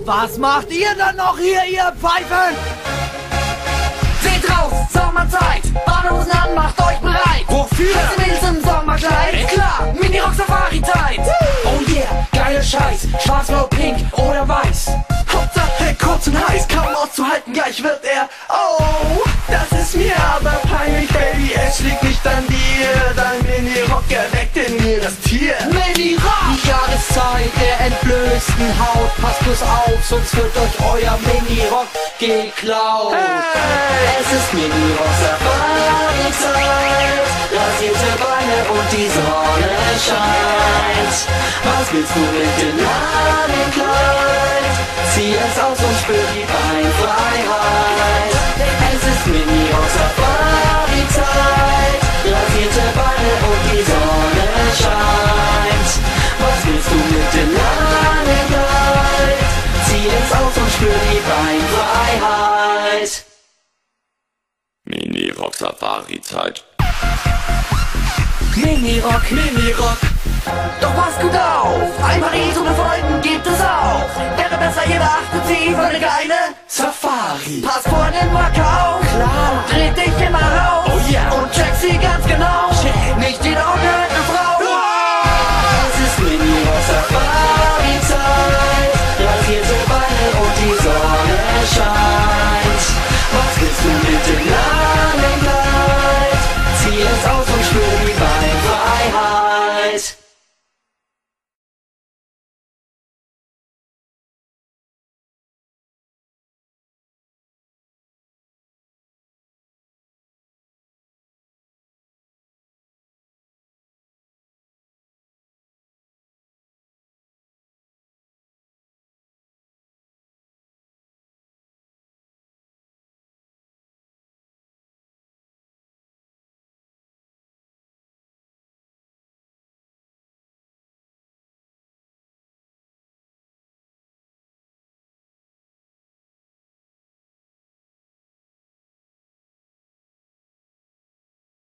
Was macht ihr dann noch hier, ihr Pfeifen? Seht raus, Sommerzeit, Badehosen an, macht euch bereit. Wofür? Heiße Mädels im Sommerkleid, klar, Mini-Rock-Safari-Zeit. Oh yeah, geiler Scheiß, schwarz, blau, pink oder weiß. Hauptsache kurz und heiß, kaum auszuhalten, gleich wird er. Oh, das ist mir aber peinlich, Baby, es liegt nicht an dir. Dein Mini-Rock erweckt in mir das Tier. Mini-Rock! Die Jahreszeit der entblößten Haut, passt bloß auf, sonst wird euch euer Mini-Rock geklaut. Hey! Es ist Mini-Rock-Safari-Zeit, rasierte Beine und die Sonne scheint. Was willst du mit dem langen Kleid? Zieh es aus und spür die Beinfreiheit. Es ist Mini-Rock-Safari-Zeit, rasierte Beine und die Sonne scheint. Was willst du mit dem langen Kleid? Zieh es aus und spür die Beinfreiheit. Mini-Rock-Safari-Zeit. Mini-Rock, Mini-Rock. Doch pass gut auf, ein Paris ohne Folgen